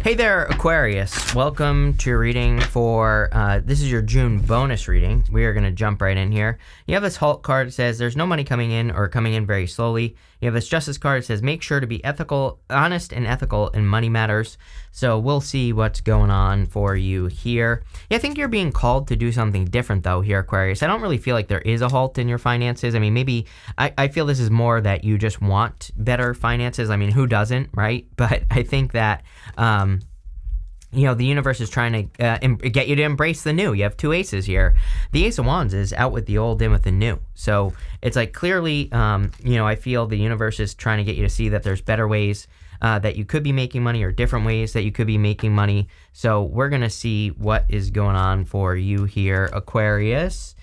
Hey there, Aquarius. Welcome to your reading for, this is your June bonus reading. We are going to jump right in here. You have this Halt card that says there's no money coming in or coming in very slowly. You have this Justice card that says make sure to be honest and ethical in money matters. So we'll see what's going on for you here. Yeah, I think you're being called to do something different though here, Aquarius. I don't really feel like there is a halt in your finances. I mean, maybe, I feel this is more that you just want better finances. I mean, who doesn't, right? But I think that, the universe is trying to get you to embrace the new. You have two aces here. The Ace of Wands is out with the old, in with the new. So it's like clearly, I feel the universe is trying to get you to see that there's better ways that you could be making money or different ways that you could be making money. So we're going to see what is going on for you here, Aquarius.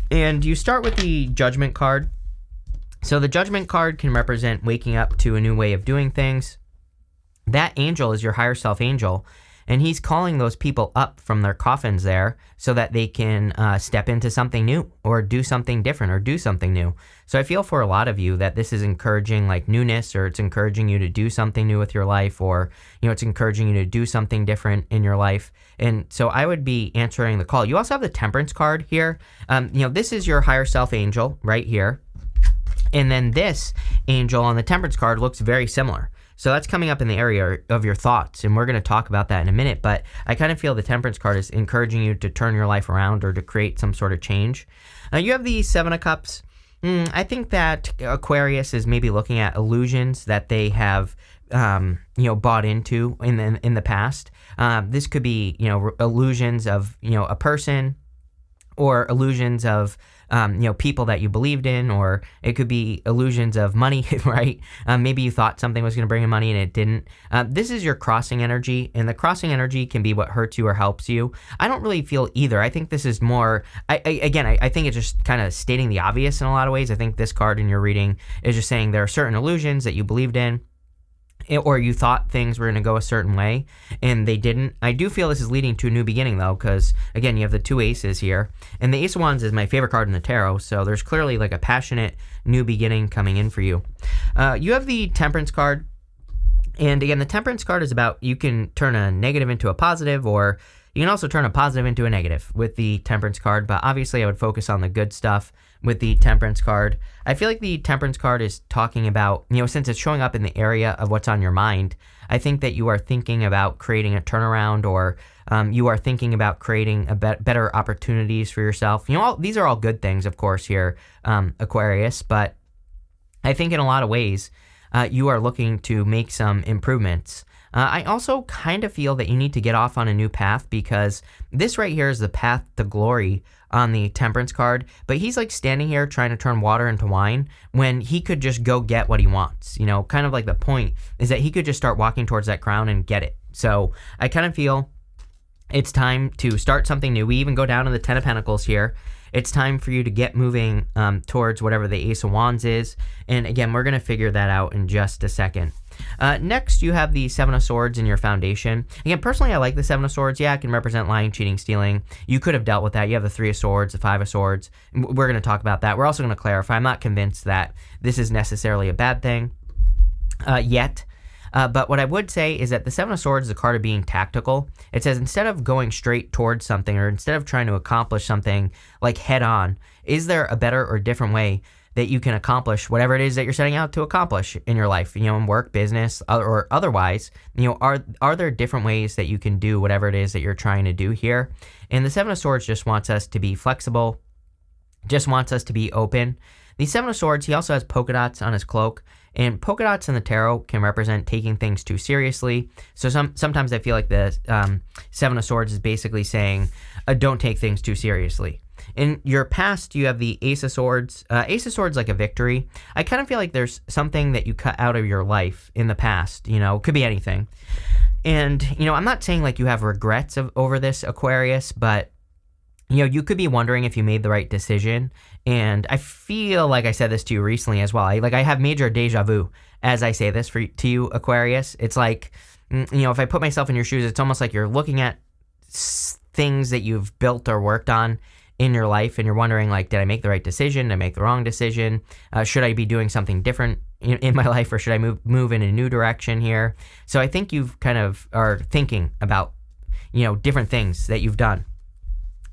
And you start with the Judgment card. So the Judgment card can represent waking up to a new way of doing things. That angel is your higher self angel, and he's calling those people up from their coffins there so that they can step into something new or do something different or do something new. So I feel for a lot of you that this is encouraging like newness, or it's encouraging you to do something new with your life, or, it's encouraging you to do something different in your life. And so I would be answering the call. You also have the Temperance card here. This is your higher self angel right here. And then this angel on the Temperance card looks very similar. So that's coming up in the area of your thoughts, and we're going to talk about that in a minute, but I kind of feel the Temperance card is encouraging you to turn your life around or to create some sort of change. You have the Seven of Cups. I think that Aquarius is maybe looking at illusions that they have bought into in the past. This could be, illusions of, a person, or illusions of, people that you believed in, or it could be illusions of money, right? Maybe you thought something was going to bring in money and it didn't. This is your crossing energy, and the crossing energy can be what hurts you or helps you. I don't really feel either. I think this is more, I think it's just kind of stating the obvious in a lot of ways. I think this card in your reading is just saying there are certain illusions that you believed in, or you thought things were going to go a certain way and they didn't. I do feel this is leading to a new beginning though, because again, you have the two aces here, and the Ace of Wands is my favorite card in the tarot. So there's clearly like a passionate new beginning coming in for you. You have the Temperance card. And again, the Temperance card is about, you can turn a negative into a positive, or you can also turn a positive into a negative with the Temperance card, but obviously I would focus on the good stuff with the Temperance card. I feel like the Temperance card is talking about, since it's showing up in the area of what's on your mind, I think that you are thinking about creating a turnaround, or you are thinking about creating better opportunities for yourself. These are all good things, of course, here, Aquarius, but I think in a lot of ways, you are looking to make some improvements. I also kind of feel that you need to get off on a new path, because this right here is the path to glory on the Temperance card, but he's like standing here trying to turn water into wine when he could just go get what he wants. Kind of like the point is that he could just start walking towards that crown and get it. So I kind of feel it's time to start something new. We even go down to the Ten of Pentacles here. It's time for you to get moving towards whatever the Ace of Wands is. And again, we're going to figure that out in just a second. Next, you have the Seven of Swords in your foundation. Again, personally, I like the Seven of Swords. Yeah, it can represent lying, cheating, stealing. You could have dealt with that. You have the Three of Swords, the Five of Swords. We're going to talk about that. We're also going to clarify. I'm not convinced that this is necessarily a bad thing yet. But what I would say is that the Seven of Swords is a card of being tactical. It says instead of going straight towards something, or instead of trying to accomplish something like head on, is there a better or different way that you can accomplish whatever it is that you're setting out to accomplish in your life, in work, business, or otherwise? Are there different ways that you can do whatever it is that you're trying to do here? And the Seven of Swords just wants us to be flexible, just wants us to be open. The Seven of Swords, he also has polka dots on his cloak, and polka dots in the tarot can represent taking things too seriously. So sometimes I feel like the Seven of Swords is basically saying, don't take things too seriously. In your past, you have the Ace of Swords. Ace of Swords like a victory. I kind of feel like there's something that you cut out of your life in the past. It could be anything. And, I'm not saying like you have regrets over this, Aquarius, but you could be wondering if you made the right decision. And I feel like I said this to you recently as well. I have major deja vu as I say this to you, Aquarius. It's like, if I put myself in your shoes, it's almost like you're looking at things that you've built or worked on in your life, and you're wondering, like, did I make the right decision? Did I make the wrong decision? Should I be doing something different in my life, or should I move in a new direction here? So I think you've kind of are thinking about, different things that you've done.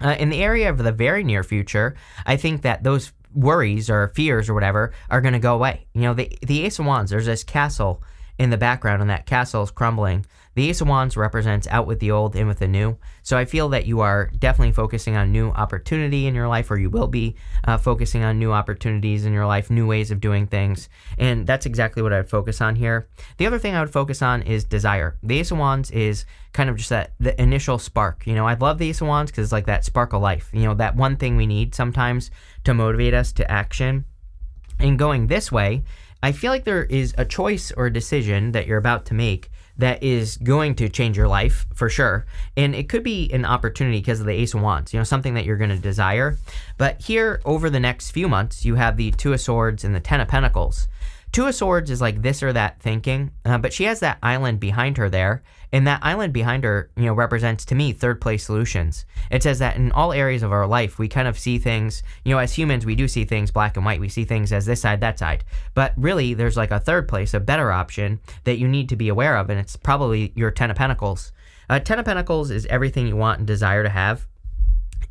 In the area of the very near future, I think that those worries or fears or whatever are going to go away. The Ace of Wands, there's this castle in the background, and that castle is crumbling. The Ace of Wands represents out with the old, in with the new. So I feel that you are definitely focusing on new opportunity in your life, or you will be focusing on new opportunities in your life, new ways of doing things. And that's exactly what I would focus on here. The other thing I would focus on is desire. The Ace of Wands is kind of just the initial spark. I love the Ace of Wands because it's like that spark of life. That one thing we need sometimes to motivate us to action. And going this way, I feel like there is a choice or a decision that you're about to make that is going to change your life for sure. And it could be an opportunity because of the Ace of Wands, something that you're going to desire. But here over the next few months, you have the Two of Swords and the Ten of Pentacles. Two of Swords is like this or that thinking, but she has that island behind her there. And that island behind her, represents to me third place solutions. It says that in all areas of our life, we kind of see things, as humans, we do see things black and white. We see things as this side, that side. But really, there's like a third place, a better option that you need to be aware of. And it's probably your Ten of Pentacles. Ten of Pentacles is everything you want and desire to have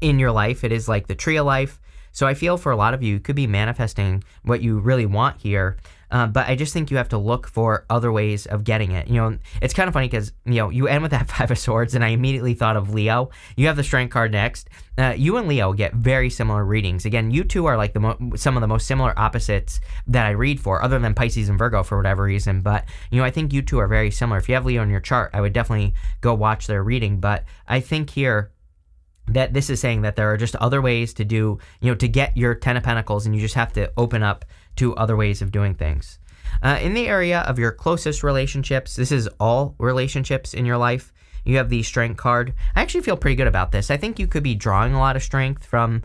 in your life. It is like the tree of life. So I feel for a lot of you, you could be manifesting what you really want here. But I just think you have to look for other ways of getting it. It's kind of funny because, you end with that Five of Swords, and I immediately thought of Leo. You have the Strength card next. You and Leo get very similar readings. Again, you two are like some of the most similar opposites that I read for, other than Pisces and Virgo for whatever reason. But, I think you two are very similar. If you have Leo in your chart, I would definitely go watch their reading. But I think here that this is saying that there are just other ways to do, to get your Ten of Pentacles, and you just have to open up to other ways of doing things. In the area of your closest relationships, this is all relationships in your life. You have the Strength card. I actually feel pretty good about this. I think you could be drawing a lot of strength from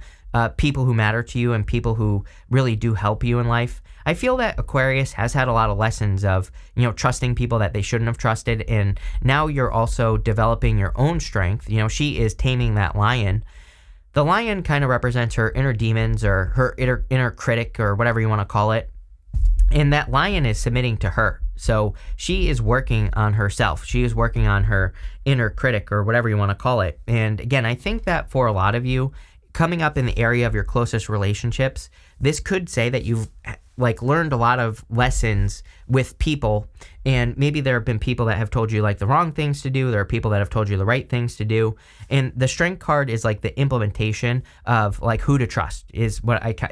people who matter to you and people who really do help you in life. I feel that Aquarius has had a lot of lessons of, trusting people that they shouldn't have trusted. And now you're also developing your own strength. She is taming that lion. The lion kind of represents her inner demons or her inner critic or whatever you want to call it. And that lion is submitting to her. So she is working on herself. She is working on her inner critic or whatever you want to call it. And again, I think that for a lot of you, coming up in the area of your closest relationships, this could say that you've learned a lot of lessons with people, and maybe there have been people that have told you the wrong things to do. There are people that have told you the right things to do. And the Strength card is the implementation of who to trust is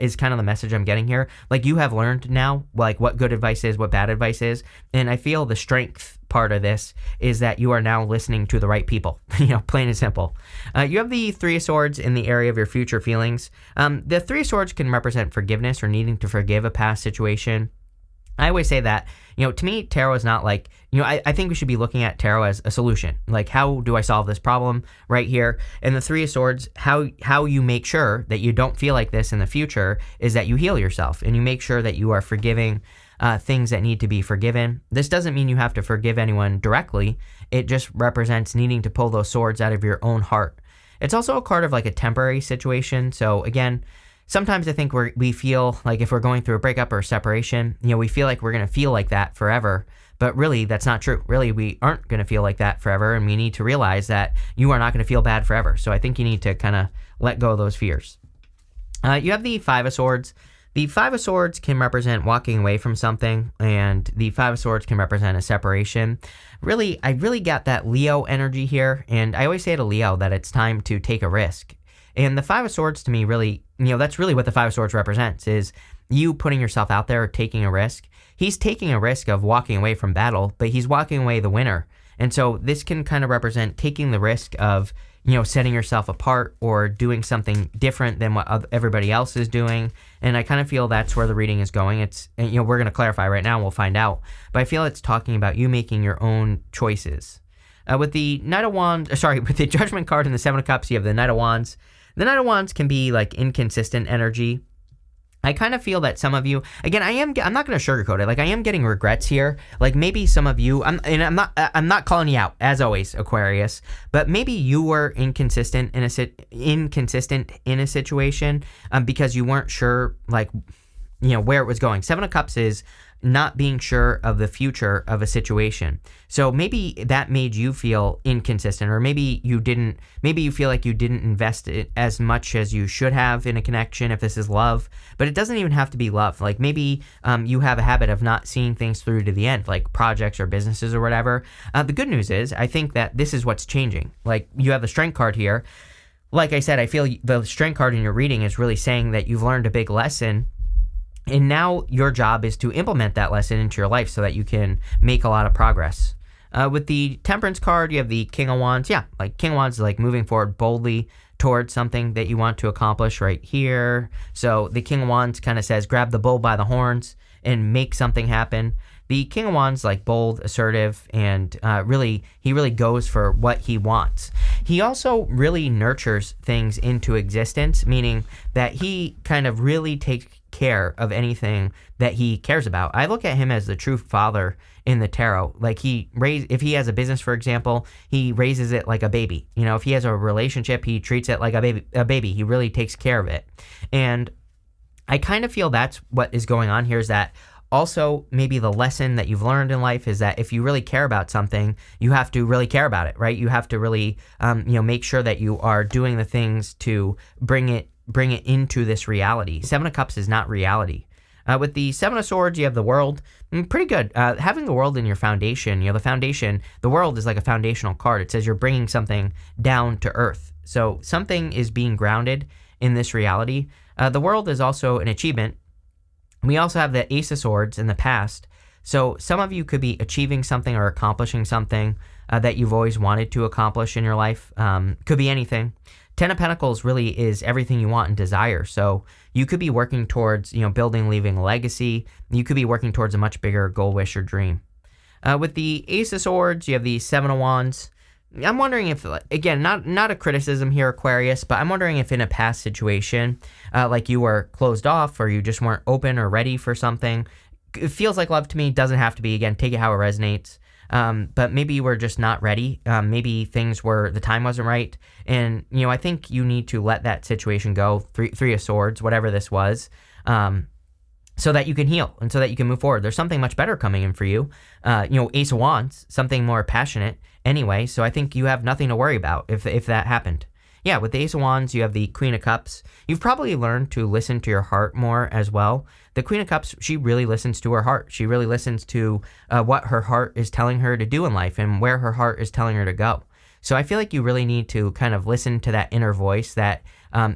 is kind of the message I'm getting here. You have learned now what good advice is, what bad advice is. And I feel the Strength part of this is that you are now listening to the right people, plain and simple. You have the Three of Swords in the area of your future feelings. The Three of Swords can represent forgiveness or needing to forgive a past situation. I always say that, to me, tarot is not I think we should be looking at tarot as a solution. How do I solve this problem right here? And the Three of Swords, how you make sure that you don't feel like this in the future is that you heal yourself and you make sure that you are forgiving things that need to be forgiven. This doesn't mean you have to forgive anyone directly. It just represents needing to pull those swords out of your own heart. It's also a card of a temporary situation. So again, sometimes I think we feel like if we're going through a breakup or a separation, we feel like we're going to feel like that forever. But really, that's not true. Really, we aren't going to feel like that forever. And we need to realize that you are not going to feel bad forever. So I think you need to kind of let go of those fears. You have the Five of Swords. The Five of Swords can represent walking away from something, and the Five of Swords can represent a separation. Really, I really got that Leo energy here, and I always say to Leo that it's time to take a risk. And the Five of Swords to me really, that's really what the Five of Swords represents, is you putting yourself out there, taking a risk. He's taking a risk of walking away from battle, but he's walking away the winner. And so this can kind of represent taking the risk of, setting yourself apart or doing something different than what everybody else is doing. And I kind of feel that's where the reading is going. We're going to clarify right now and we'll find out. But I feel it's talking about you making your own choices. With the with the Judgment card and the Seven of Cups, you have the Knight of Wands. The Knight of Wands can be inconsistent energy. I kind of feel that some of you, again, I'm not going to sugarcoat it. I am getting regrets here. Maybe some of you, I'm not calling you out as always, Aquarius, but maybe you were inconsistent in a situation because you weren't sure where it was going. Seven of Cups is not being sure of the future of a situation. So maybe that made you feel inconsistent, or maybe you feel like you didn't invest it as much as you should have in a connection, if this is love. But it doesn't even have to be love. Like maybe you have a habit of not seeing things through to the end, like projects or businesses or whatever. The good news is, I think that this is what's changing. Like you have the strength card here. Like I said, I feel the strength card in your reading is really saying that you've learned a big lesson. And now your job is to implement that lesson into your life so that you can make a lot of progress. With the Temperance card, you have the King of Wands. Yeah, like King of Wands is like moving forward boldly towards something that you want to accomplish right here. So the King of Wands kind of says, grab the bull by the horns and make something happen. The King of Wands, like bold, assertive, and he really goes for what he wants. He also really nurtures things into existence, meaning that he kind of really takes care of anything that he cares about. I look at him as the true father in the tarot. Like if he has a business, for example, he raises it like a baby. You know, if he has a relationship, he treats it like a baby. He really takes care of it. And I kind of feel that's what is going on here, is that also maybe the lesson that you've learned in life is that if you really care about something, you have to really care about it, right? You have to really, make sure that you are doing the things to bring it into this reality. Seven of Cups is not reality. With the Seven of Swords, you have the World. Pretty good. Having the World in your foundation, the World is like a foundational card. It says you're bringing something down to earth. So something is being grounded in this reality. The World is also an achievement. We also have the Ace of Swords in the past. So some of you could be achieving something or accomplishing something that you've always wanted to accomplish in your life. Could be anything. Ten of Pentacles really is everything you want and desire. So you could be working towards, building, leaving a legacy. You could be working towards a much bigger goal, wish, or dream. With the Ace of Swords, you have the Seven of Wands. I'm wondering if, again, not a criticism here, Aquarius, but I'm wondering if in a past situation, like you were closed off or you just weren't open or ready for something. It feels like love to me. Doesn't have to be. Again, take it how it resonates. But maybe you were just not ready. Maybe the time wasn't right. And, I think you need to let that situation go. Three of Swords, whatever this was, so that you can heal and so that you can move forward. There's something much better coming in for you. Ace of Wands, something more passionate anyway. So I think you have nothing to worry about if that happened. Yeah, with the Ace of Wands, you have the Queen of Cups. You've probably learned to listen to your heart more as well. The Queen of Cups, she really listens to her heart. She really listens to what her heart is telling her to do in life and where her heart is telling her to go. So I feel like you really need to kind of listen to that inner voice that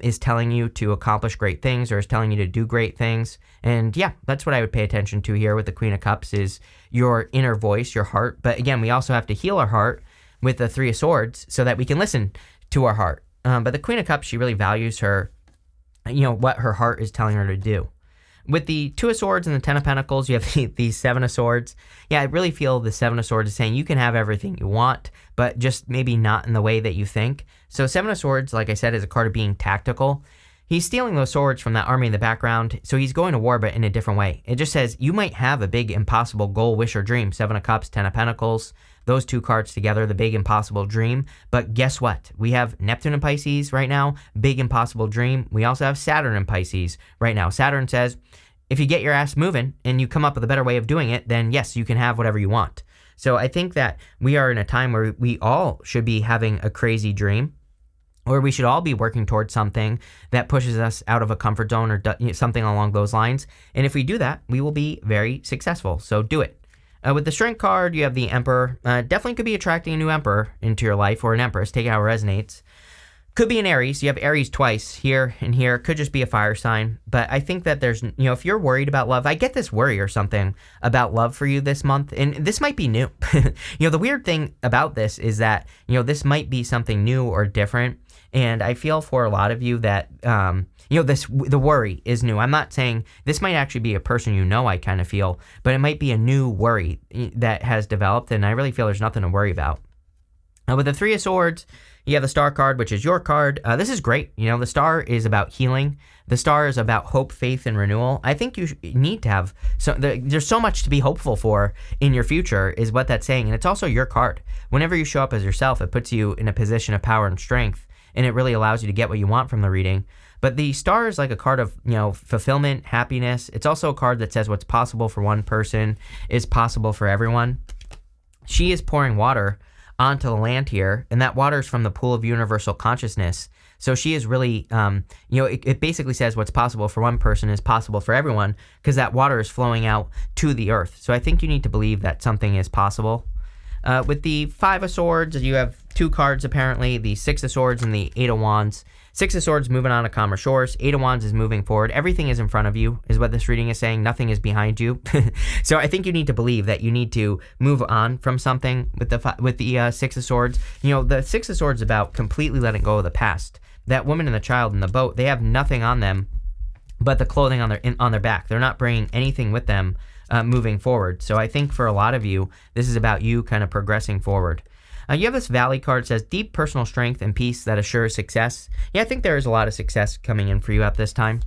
is telling you to accomplish great things or is telling you to do great things. And yeah, that's what I would pay attention to here with the Queen of Cups is your inner voice, your heart. But again, we also have to heal our heart with the Three of Swords so that we can listen to our heart. But the Queen of Cups, she really values her, what her heart is telling her to do. With the Two of Swords and the Ten of Pentacles, you have the Seven of Swords. Yeah, I really feel the Seven of Swords is saying you can have everything you want, but just maybe not in the way that you think. So Seven of Swords, like I said, is a card of being tactical. He's stealing those swords from that army in the background, so he's going to war, but in a different way. It just says you might have a big impossible goal, wish, or dream. Seven of Cups, Ten of Pentacles, those two cards together, the big impossible dream. But guess what? We have Neptune in Pisces right now, big impossible dream. We also have Saturn in Pisces right now. Saturn says, if you get your ass moving and you come up with a better way of doing it, then yes, you can have whatever you want. So I think that we are in a time where we all should be having a crazy dream, or we should all be working towards something that pushes us out of a comfort zone or something along those lines. And if we do that, we will be very successful. So do it. With the Strength card, you have the Emperor. Definitely could be attracting a new Emperor into your life or an Empress. Take it how it resonates. Could be an Aries. You have Aries twice here and here. Could just be a fire sign. But I think that there's, if you're worried about love, I get this worry or something about love for you this month. And this might be new. The weird thing about this is that, this might be something new or different. And I feel for a lot of you that, the worry is new. I'm not saying this might actually be a person I kind of feel, but it might be a new worry that has developed. And I really feel there's nothing to worry about. With the Three of Swords, you have the Star card, which is your card. This is great. The Star is about healing. The Star is about hope, faith, and renewal. I think you need to have, there's so much to be hopeful for in your future is what that's saying. And it's also your card. Whenever you show up as yourself, it puts you in a position of power and strength. and it really allows you to get what you want from the reading. But the star is like a card of, fulfillment, happiness. It's also a card that says what's possible for one person is possible for everyone. She is pouring water onto the land here, and that water is from the pool of universal consciousness. So she is really, it basically says what's possible for one person is possible for everyone, because that water is flowing out to the earth. So I think you need to believe that something is possible. With the Five of Swords, you have two cards apparently, the Six of Swords and the Eight of Wands. Six of Swords moving on to calmer shores. Eight of Wands is moving forward. Everything is in front of you, is what this reading is saying. Nothing is behind you. So I think you need to believe that you need to move on from something with the Six of Swords. The Six of Swords is about completely letting go of the past. That woman and the child in the boat, they have nothing on them but the clothing on their back. They're not bringing anything with them moving forward. So I think for a lot of you, this is about you kind of progressing forward. You have this Valley card, says deep personal strength and peace that assures success. Yeah, I think there is a lot of success coming in for you at this time.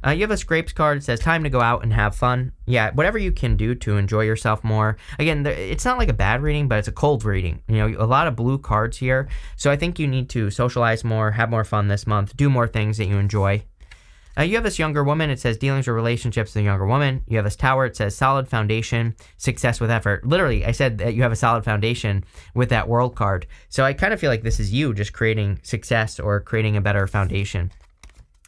You have this Grapes card, says time to go out and have fun. Yeah, whatever you can do to enjoy yourself more. Again, it's not like a bad reading, but it's a cold reading. A lot of blue cards here. So I think you need to socialize more, have more fun this month, do more things that you enjoy. You have this Younger Woman. It says dealings or relationships with a younger woman. You have this Tower. It says solid foundation, success with effort. Literally, I said that you have a solid foundation with that World card. So I kind of feel like this is you just creating success or creating a better foundation.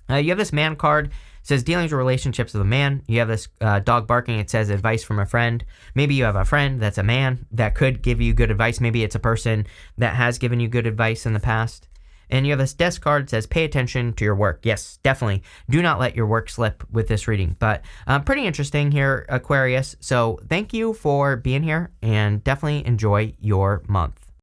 You have this Man card. It says dealings or relationships with a man. You have this dog barking. It says advice from a friend. Maybe you have a friend that's a man that could give you good advice. Maybe it's a person that has given you good advice in the past. And you have this Death card that says pay attention to your work. Yes, definitely. Do not let your work slip with this reading. But pretty interesting here, Aquarius. So thank you for being here, and definitely enjoy your month.